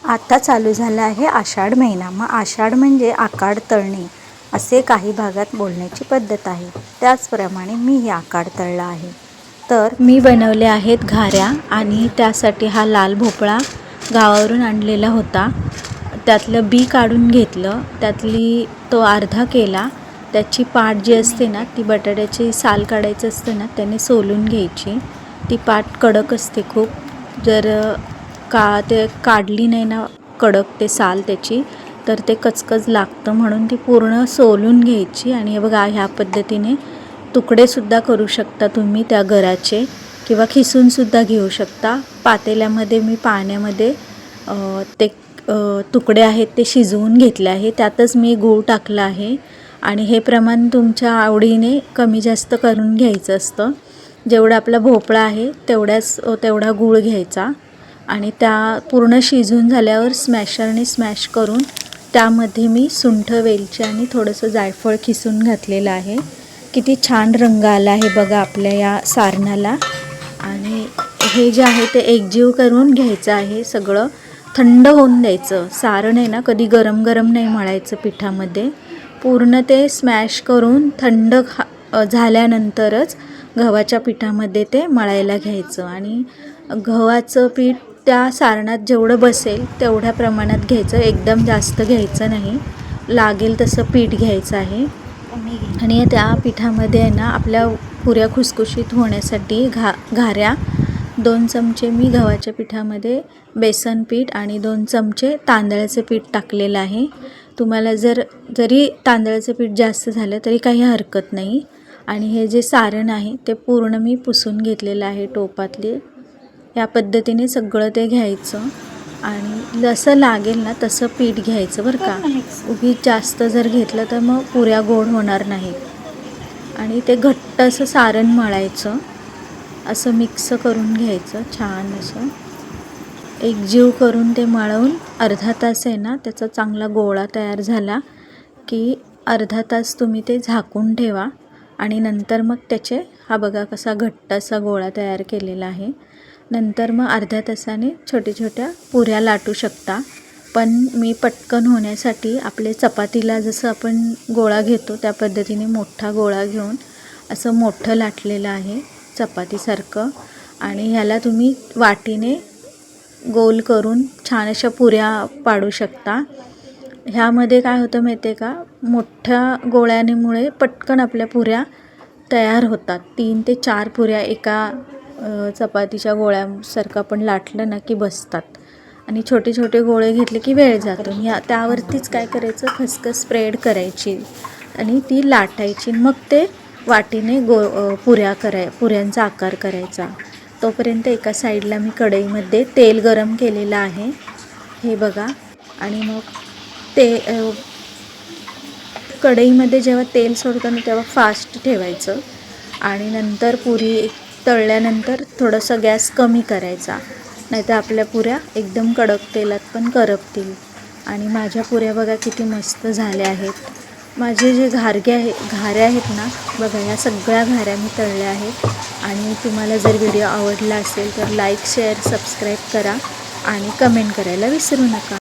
आता चालू झाला आहे आषाढ महिना. मग आषाढ म्हणजे आकाड तळणे असे काही भागात बोलण्याची पद्धत आहे. त्याचप्रमाणे मी हे आकाड तळला आहे. तर मी बनवले आहेत घाऱ्या आणि त्यासाठी हा लाल भोपळा गावावरून आणलेला होता. त्यातलं बी काढून घेतलं, त्यातली तो अर्धा केला. त्याची पाट जी असते ना, ती बटाट्याची साल काढायचं असतं ना, त्याने सोलून घ्यायची. ती पाट कडक असते खूप. जर ते काढली नाही ना कडक ते साल त्याची, तर ते कचकच लागतं. म्हणून ती पूर्ण सोलून घ्यायची. आणि हे बघा, ह्या पद्धतीने तुकडेसुद्धा करू शकता तुम्ही त्या गराचे, किंवा खिसूनसुद्धा घेऊ शकता. पातेल्यामध्ये मी पाण्यामध्ये ते तुकडे आहेत ते शिजवून घेतले आहे. त्यातच मी गूळ टाकला आहे. आणि हे प्रमाण तुमच्या आवडीने कमी जास्त करून घ्यायचं असतं. जेवढा आपला भोपळा आहे तेवढा गूळ घ्यायचा. आणि त्या पूर्ण शिजून झाल्यावर स्मॅशरने स्मॅश करून त्यामध्ये मी सुंठ, वेलची आणि थोडंसं जायफळ खिसून घातलेलं आहे. किती छान रंग आला आहे बघा आपल्या या सारणाला. आणि हे जे आहे ते एकजीव करून घ्यायचं आहे. सगळं थंड होऊन द्यायचं. सारण आहे ना, कधी गरम गरम नाही मळायचं पिठामध्ये. पूर्ण ते स्मॅश करून थंड झाल्यानंतरच गव्हाच्या पिठामध्ये ते मळायला घ्यायचं. आणि गव्हाचं पीठ त्या सारणात जेवढं बसेल तेवढ्या प्रमाणात घ्यायचं. एकदम जास्त घ्यायचं नाही, लागेल तसं पीठ घ्यायचं आहे. आणि त्या पिठामध्ये आहे ना, आपल्या पुऱ्या खुसखुशीत होण्यासाठी घाऱ्या 2 चमचे मी गव्हाच्या पिठामध्ये बेसन पीठ आणि 2 चमचे तांदळाचे पीठ टाकलेलं आहे. तुम्हाला जरी तांदळाचं पीठ जास्त झालं तरी काही हरकत नाही. आणि हे जे सारण आहे ते पूर्ण मी पुसून घेतलेलं आहे टोपातले. या पद्धतीने सगळं ते घ्यायचं. आणि जसं लागेल ना तसं पीठ घ्यायचं बरं का. उगीच जास्त जर घेतलं तर मग पुऱ्या गोड होणार नाहीत. आणि ते घट्ट असं सारण मळायचं. असं मिक्स करून घ्यायचं छान असं. एकजीव करून ते मळवून अर्धा तास आहे ना, त्याचा चांगला गोळा तयार झाला की अर्धा तास तुम्ही ते झाकून ठेवा. आणि नंतर मग त्याचे हा बघा कसा घट्ट असा गोळा तयार केलेला आहे. नंतर मग अर्ध्या तासाने छोट्या छोट्या पुऱ्या लाटू शकता. पण मी पटकन होण्यासाठी आपले चपातीला जसं आपण गोळा घेतो त्या पद्धतीने मोठा गोळा घेऊन असं मोठं लाटलेलं आहे चपातीसारखं. आणि ह्याला तुम्ही वाटीने गोल करून छान अशा पुऱ्या पाडू शकता. ह्यामध्ये काय होतं माहिती आहे का, मोठ्या गोळ्यामुळे पटकन आपल्या पुऱ्या तयार होतात. 3 ते 4 पुऱ्या एका चपातीच्या गोळ्यासारखं आपण लाटलं ना की बसतात. आणि छोटे छोटे गोळे घेतले की वेळ जातो. त्यावरतीच काय करायचं, खसखस स्प्रेड करायची आणि ती लाटायची. मग ते वाटीने पुऱ्यांचा आकार करायचा. तोपर्यंत एका साईडला मी कढईमध्ये तेल गरम केलेलं आहे, हे बघा. आणि मग ते कढईमध्ये जेव्हा तेल सोडतं ना तेव्हा फास्ट ठेवायचं. आणि नंतर पुरी तळल्यानंतर थोडंसं गॅस कमी करायचा, नाहीतर आपल्या पुऱ्या एकदम कडक तेलात पण करपतील. आणि माझ्या पुऱ्या बघा किती मस्त झाल्या आहेत. माझे जे घाऱ्या आहेत ना बघा, या सगळ्या घाऱ्या मी तळल्या आहेत. आणि तुम्हाला जर व्हिडिओ आवडला असेल तर लाईक, शेअर, सबस्क्राईब करा आणि कमेंट करायला विसरू नका.